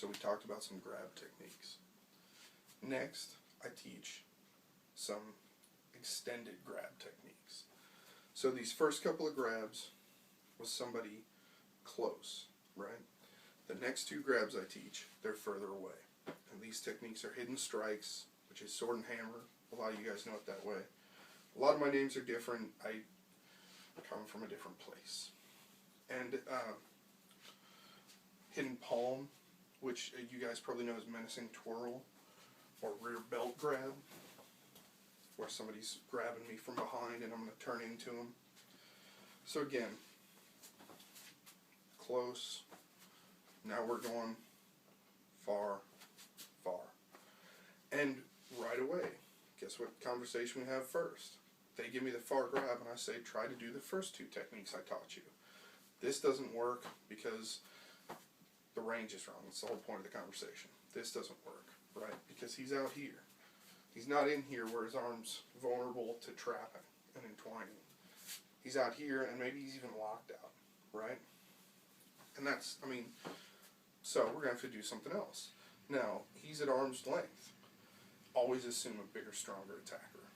So we talked about some grab techniques. Next, I teach some extended grab techniques. So these first couple of grabs was somebody close, right? The next two grabs I teach, they're further away. And these techniques are hidden strikes, which is sword and hammer. A lot of you guys know it that way. A lot of my names are different. I come from a different place. And hidden palm, which you guys probably know as menacing twirl, or rear belt grab, where somebody's grabbing me from behind and I'm going to turn into them. So again, close. Now we're going far, far. And right away, guess what conversation we have first? They give me the far grab and I say, try to do the first two techniques I taught you. This doesn't work because the range is wrong. That's the whole point of the conversation. This doesn't work, right? Because he's out here. He's not in here where his arm's vulnerable to trapping and entwining. He's out here and maybe he's even locked out, right? And that's, I mean, so we're going to have to do something else. Now, he's at arm's length. Always assume a bigger, stronger attacker.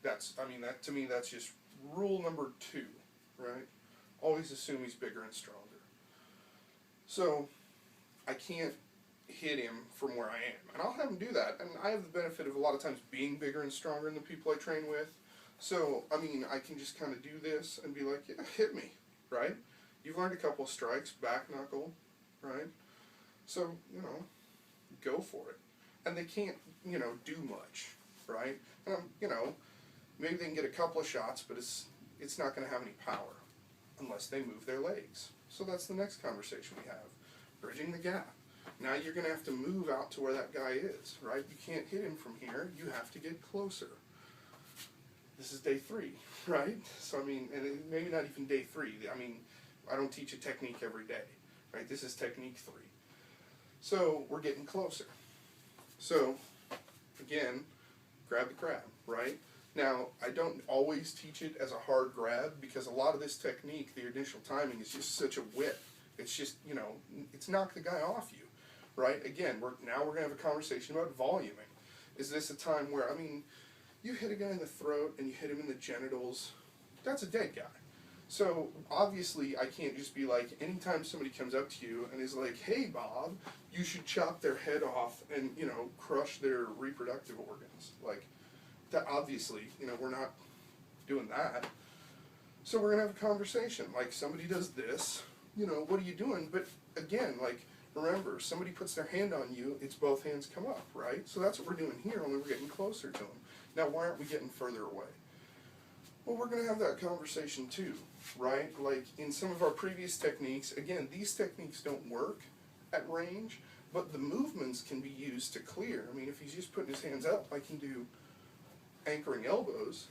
That's, I mean, that to me, that's just rule number 2, right? Always assume he's bigger and stronger. So, I can't hit him from where I am. And I'll have him do that. And I have the benefit of a lot of times being bigger and stronger than the people I train with. So, I mean, I can just kind of do this and be like, yeah, hit me, right? You've learned a couple of strikes, back knuckle, right? So, you know, go for it. And they can't, you know, do much, right? And, you know, maybe they can get a couple of shots, but it's not going to have any power unless they move their legs. So that's the next conversation we have. Bridging the gap. Now you're going to have to move out to where that guy is, right? You can't hit him from here. You have to get closer. This is day 3, right? So, I mean, and maybe not even day 3. I mean, I don't teach a technique every day, right? This is technique 3. So, we're getting closer. So, again, grab the crab, right? Now, I don't always teach it as a hard grab because a lot of this technique, the initial timing, is just such a whip. It's just, you know, it's knock the guy off you, right? Again, now we're going to have a conversation about voluming. Is this a time where, I mean, you hit a guy in the throat and you hit him in the genitals, that's a dead guy. So, obviously, I can't just be like, anytime somebody comes up to you and is like, hey, Bob, you should chop their head off and, you know, crush their reproductive organs. Like, that obviously, you know, we're not doing that. So we're going to have a conversation. Like, somebody does this, you know, what are you doing? But, again, like, remember, somebody puts their hand on you, it's both hands come up, right? So that's what we're doing here, only we're getting closer to them. Now, why aren't we getting further away? Well, we're going to have that conversation too, right? Like in some of our previous techniques, again, these techniques don't work at range, but the movements can be used to clear. I mean, if he's just putting his hands up, I can do anchoring elbows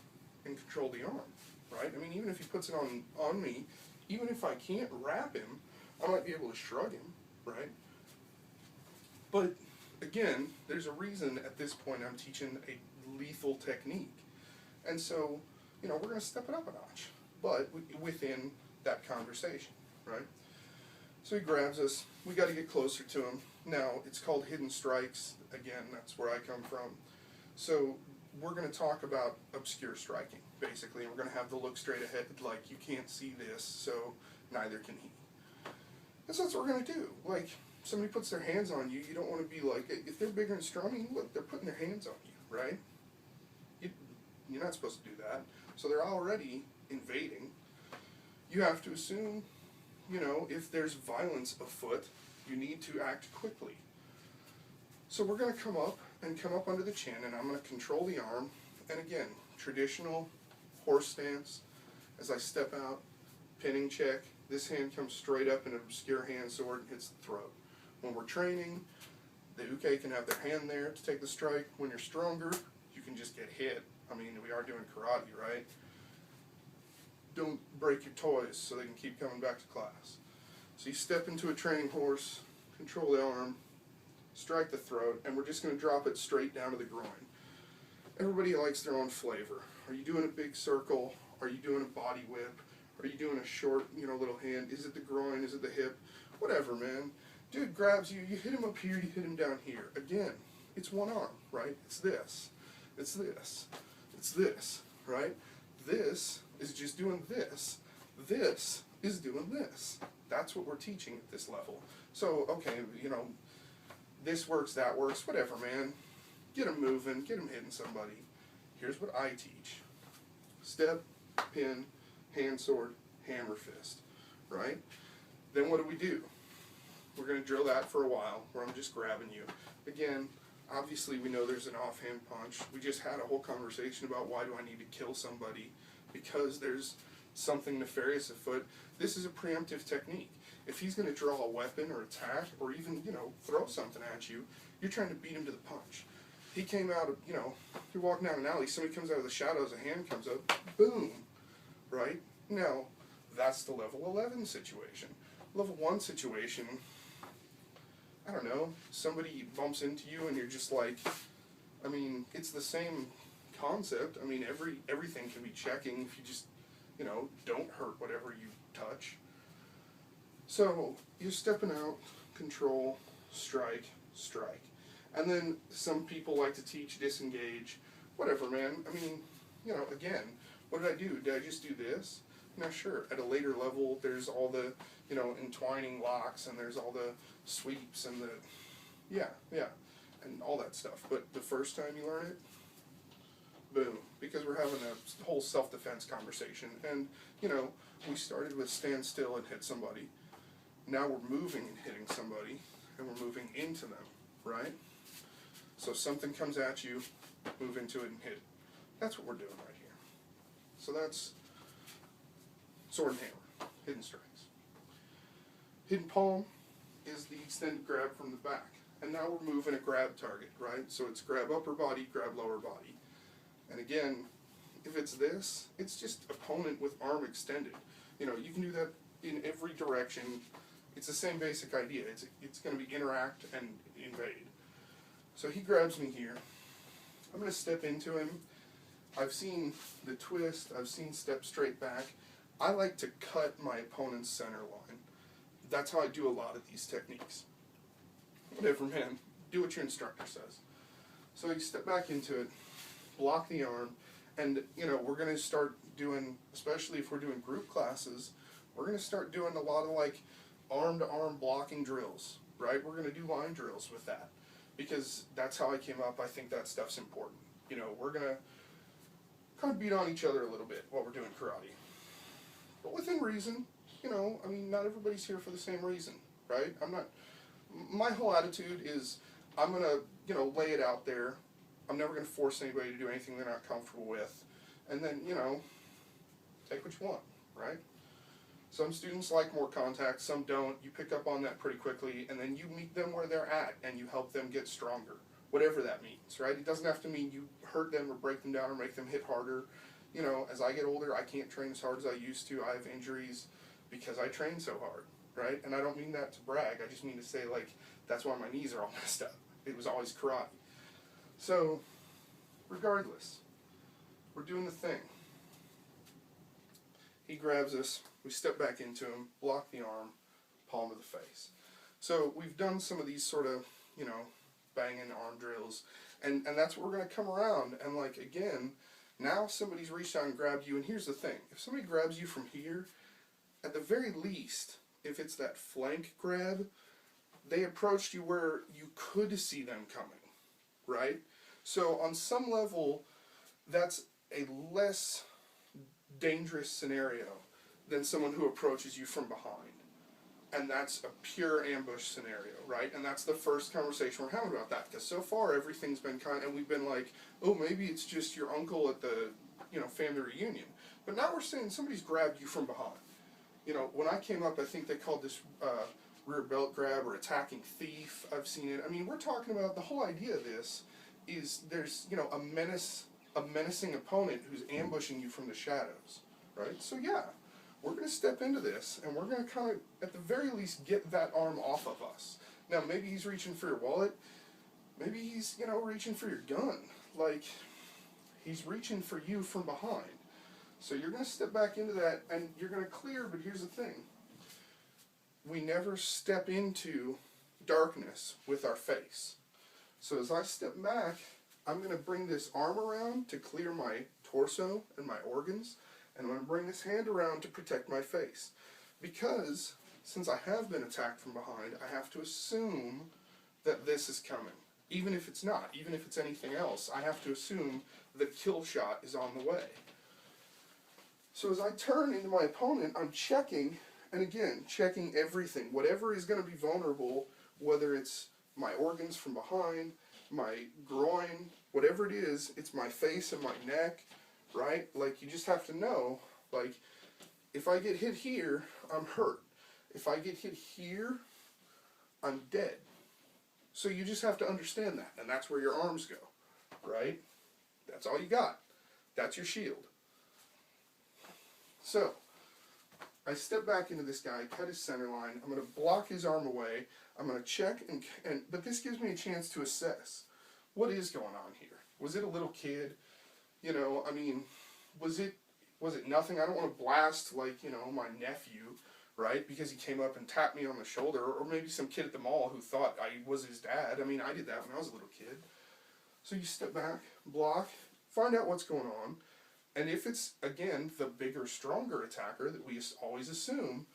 and control the arm, right? I mean, even if he puts it on me, even if I can't wrap him, I might be able to shrug him, right? But again, there's a reason at this point I'm teaching a lethal technique. And so, you know, we're going to step it up a notch, but within that conversation, right? So he grabs us. We got to get closer to him. Now, it's called hidden strikes. Again, that's where I come from. So we're going to talk about obscure striking, basically. And we're going to have the look straight ahead, like you can't see this, so neither can he. And so that's what we're going to do. Like, somebody puts their hands on you, you don't want to be like, if they're bigger and strong, I mean, look, they're putting their hands on you, right? You're not supposed to do that. So they're already invading. You have to assume, you know, if there's violence afoot, you need to act quickly. So we're going to come up under the chin, and I'm going to control the arm. And again, traditional horse stance. As I step out, pinning check. This hand comes straight up in an obscure hand sword and hits the throat. When we're training, the uke can have their hand there to take the strike. When you're stronger, you can just get hit. I mean, we are doing karate, right? Don't break your toys so they can keep coming back to class. So you step into a training horse, control the arm, strike the throat, and we're just going to drop it straight down to the groin. Everybody likes their own flavor. Are you doing a big circle? Are you doing a body whip? Are you doing a short, you know, little hand? Is it the groin? Is it the hip? Whatever, man. Dude grabs you, you hit him up here, you hit him down here. Again, it's one arm, right? It's this. It's this. It's this, right? This is just doing this. This is doing this. That's what we're teaching at this level. So, okay, you know, this works, that works, whatever, man. Get them moving, get them hitting somebody. Here's what I teach. Step, pin, hand sword, hammer fist, right? Then what do? We're going to drill that for a while, where I'm just grabbing you. Again, obviously we know there's an offhand punch. We just had a whole conversation about why do I need to kill somebody, because there's something nefarious afoot. This is a preemptive technique. If he's going to draw a weapon or attack, or even, you know, throw something at you, you're trying to beat him to the punch. He came out of, you know, you're walking down an alley, somebody comes out of the shadows, a hand comes up, boom, right? Now, that's the level 11 situation. Level 1 situation, I don't know, somebody bumps into you and you're just like, I mean, it's the same concept. I mean, everything can be checking if you just, you know, don't hurt whatever you touch. So, you're stepping out, control, strike, strike. And then some people like to teach disengage, whatever, man. I mean, you know, again, what did I do? Did I just do this? Now, sure, at a later level, there's all the, you know, entwining locks, and there's all the sweeps, and the, yeah, and all that stuff. But the first time you learn it, boom, because we're having a whole self-defense conversation. And, you know, we started with stand still and hit somebody. Now we're moving and hitting somebody, and we're moving into them, right? So something comes at you, move into it and hit it. That's what we're doing right here. So that's sword and hammer, hidden strikes. Hidden palm is the extended grab from the back. And now we're moving a grab target, right? So it's grab upper body, grab lower body. And again, if it's this, it's just opponent with arm extended. You know, you can do that in every direction. It's the same basic idea. It's going to be interact and invade. So he grabs me here. I'm going to step into him. I've seen the twist. I've seen step straight back. I like to cut my opponent's center line. That's how I do a lot of these techniques. Whatever, man. Do what your instructor says. So you step back into it, block the arm, and, you know, we're going to start doing, especially if we're doing group classes, we're going to start doing a lot of, like, arm-to-arm blocking drills, right? We're going to do line drills with that, because that's how I came up. I think that stuff's important. You know, we're going to kind of beat on each other a little bit while we're doing karate. But within reason, you know, I mean, not everybody's here for the same reason, right? My whole attitude is I'm going to, you know, lay it out there. I'm never going to force anybody to do anything they're not comfortable with. And then, you know, take what you want, right? Some students like more contact, some don't. You pick up on that pretty quickly, and then you meet them where they're at, and you help them get stronger, whatever that means, right? It doesn't have to mean you hurt them or break them down or make them hit harder. You know, as I get older, I can't train as hard as I used to. I have injuries because I train so hard, right? And I don't mean that to brag. I just mean to say, like, that's why my knees are all messed up. It was always karate. So, regardless, we're doing the thing. He grabs us, we step back into him, block the arm, palm of the face. So we've done some of these sort of, you know, banging arm drills, and that's what we're going to come around, and, like, again, now somebody's reached out and grabbed you, and here's the thing. If somebody grabs you from here, at the very least, if it's that flank grab, they approached you where you could see them coming, right? So on some level, that's a less dangerous scenario than someone who approaches you from behind. And that's a pure ambush scenario, right? And that's the first conversation we're having about that, because so far everything's been and we've been like, oh, maybe it's just your uncle at the, you know, family reunion. But now we're saying somebody's grabbed you from behind. You know, when I came up, I think they called this rear belt grab or attacking thief. I've seen it. I mean, we're talking about the whole idea of this is there's, you know, a menacing opponent who's ambushing you from the shadows, right? So yeah, we're going to step into this, and we're going to kind of, at the very least, get that arm off of us. Now, maybe he's reaching for your wallet. Maybe he's, you know, reaching for your gun. Like, he's reaching for you from behind. So you're going to step back into that, and you're going to clear, but here's the thing. We never step into darkness with our face. So as I step back, I'm going to bring this arm around to clear my torso and my organs, and I'm going to bring this hand around to protect my face. Because, since I have been attacked from behind, I have to assume that this is coming. Even if it's not, even if it's anything else, I have to assume the kill shot is on the way. So as I turn into my opponent, I'm checking, and again, checking everything. Whatever is going to be vulnerable, whether it's my organs from behind, my groin, whatever it is, it's my face and my neck, right? Like, you just have to know, like, if I get hit here, I'm hurt. If I get hit here, I'm dead. So you just have to understand that, and that's where your arms go, right? That's all you got. That's your shield. So, I step back into this guy, cut his center line, I'm going to block his arm away, I'm going to check, but this gives me a chance to assess, what is going on here? Was it a little kid? You know, I mean, was it nothing? I don't want to blast, like, you know, my nephew, right, because he came up and tapped me on the shoulder, or maybe some kid at the mall who thought I was his dad. I mean, I did that when I was a little kid. So you step back, block, find out what's going on, and if it's, again, the bigger, stronger attacker that we always assume,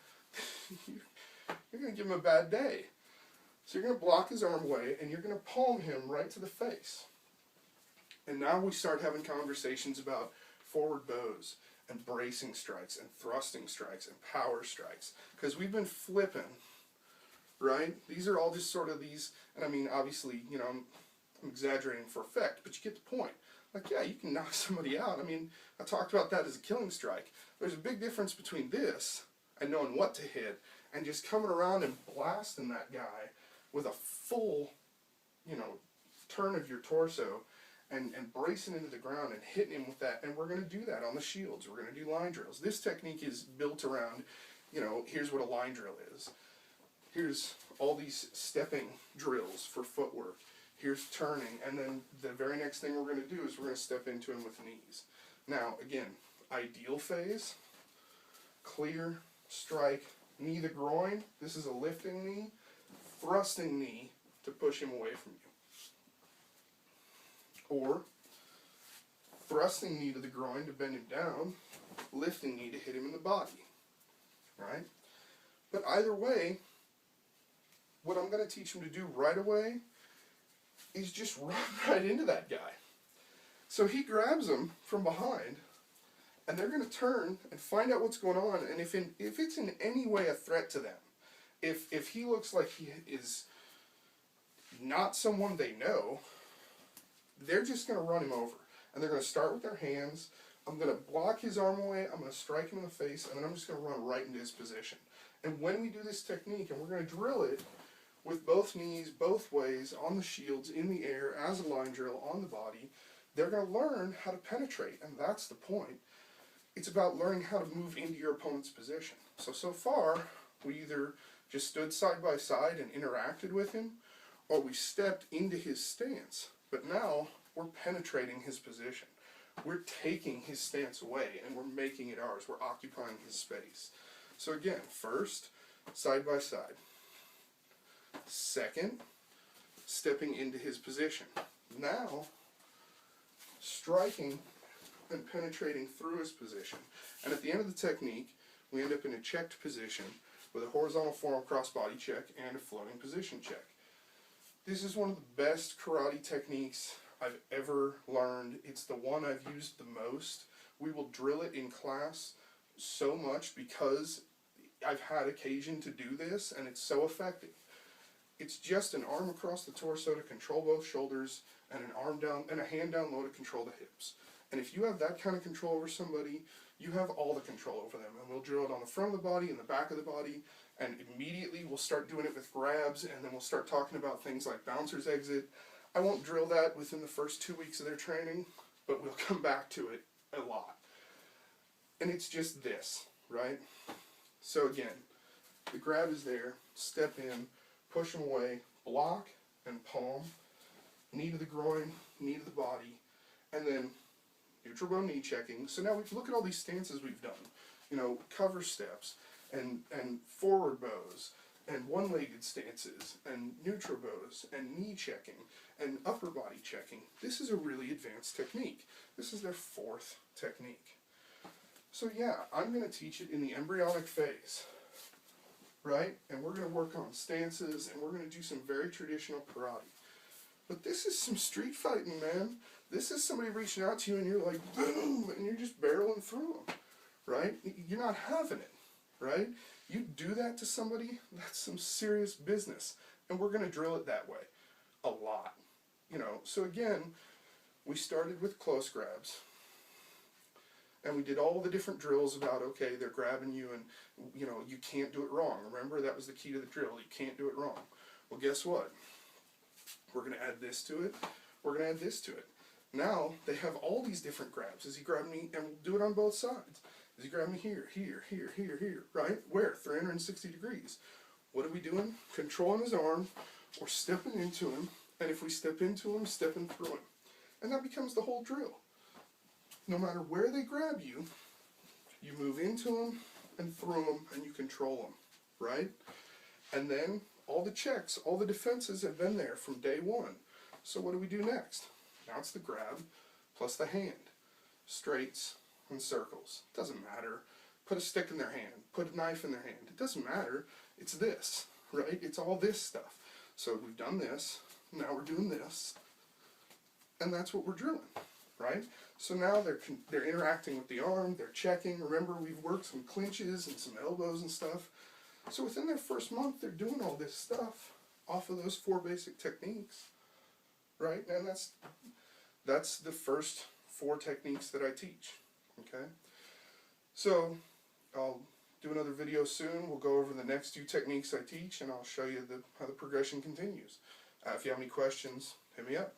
you're going to give him a bad day. So you're going to block his arm away, and you're going to palm him right to the face. And now we start having conversations about forward bows, and bracing strikes, and thrusting strikes, and power strikes. Because we've been flipping, right? These are all just sort of these, and I mean, obviously, you know, I'm exaggerating for effect, but you get the point. Like, yeah, you can knock somebody out. I mean, I talked about that as a killing strike. There's a big difference between this and knowing what to hit and just coming around and blasting that guy with a full, you know, turn of your torso and bracing into the ground and hitting him with that. And we're going to do that on the shields. We're going to do line drills. This technique is built around, you know, here's what a line drill is. Here's all these stepping drills for footwork. Here's turning, and then the very next thing we're going to do is we're going to step into him with knees. Now, again, ideal phase, clear, strike, knee the groin. This is a lifting knee, thrusting knee to push him away from you. Or thrusting knee to the groin to bend him down, lifting knee to hit him in the body. Right? But either way, what I'm going to teach him to do right away is just run right into that guy. So he grabs him from behind, and they're going to turn and find out what's going on, and if it's in any way a threat to them, if he looks like he is not someone they know, they're just going to run him over. And they're going to start with their hands. I'm going to block his arm away, I'm going to strike him in the face, and then I'm just going to run right into his position. And when we do this technique, and we're going to drill it with both knees, both ways, on the shields, in the air, as a line drill, on the body, they're going to learn how to penetrate, and that's the point. It's about learning how to move into your opponent's position. So far, we either just stood side by side and interacted with him, or we stepped into his stance. But now, we're penetrating his position. We're taking his stance away, and we're making it ours. We're occupying his space. So again, first, side by side. Second, stepping into his position. Now, striking and penetrating through his position. And at the end of the technique, we end up in a checked position with a horizontal forearm cross-body check and a floating position check. This is one of the best karate techniques I've ever learned. It's the one I've used the most. We will drill it in class so much because I've had occasion to do this, and it's so effective. It's just an arm across the torso to control both shoulders, and an arm down and a hand down low to control the hips. And if you have that kind of control over somebody, you have all the control over them. And we'll drill it on the front of the body and the back of the body, and immediately we'll start doing it with grabs, and then we'll start talking about things like bouncer's exit. I won't drill that within the first 2 weeks of their training, but we'll come back to it a lot. And it's just this, right? So again, the grab is there, step in, push them away, block and palm, knee to the groin, knee to the body, and then neutral bow knee checking. So now we can look at all these stances we've done. You know, cover steps and forward bows and one-legged stances, and neutral bows, and knee checking, and upper body checking. This is a really advanced technique. This is their 4th technique. So yeah, I'm going to teach it in the embryonic phase, right? And we're going to work on stances, and we're going to do some very traditional karate. But this is some street fighting, man. This is somebody reaching out to you, and you're like, boom, and you're just barreling through them, right? You're not having it, right? You do that to somebody, that's some serious business. And we're going to drill it that way a lot. You know, so again, we started with close grabs. And we did all the different drills about, okay, they're grabbing you and, you know, you can't do it wrong. Remember, that was the key to the drill. You can't do it wrong. Well, guess what? We're going to add this to it. We're going to add this to it. Now, they have all these different grabs. Is he grabbing me? And we'll do it on both sides. Is he grabbing me here, here, here, here, here, right? Where? 360 degrees. What are we doing? Controlling his arm or stepping into him. And if we step into him, stepping through him. And that becomes the whole drill. No matter where they grab you, you move into them and through them and you control them, right? And then all the checks, all the defenses have been there from day one. So what do we do next? Now it's the grab plus the hand. Straights and circles. Doesn't matter. Put a stick in their hand. Put a knife in their hand. It doesn't matter. It's this, right? It's all this stuff. So we've done this. Now we're doing this. And that's what we're drilling, right? So now they're interacting with the arm, they're checking. Remember, we've worked some clinches and some elbows and stuff. So within their first month, they're doing all this stuff off of those 4 basic techniques, right? And that's the first 4 techniques that I teach, okay? So I'll do another video soon. We'll go over the next 2 techniques I teach, and I'll show you how the progression continues. If you have any questions, hit me up.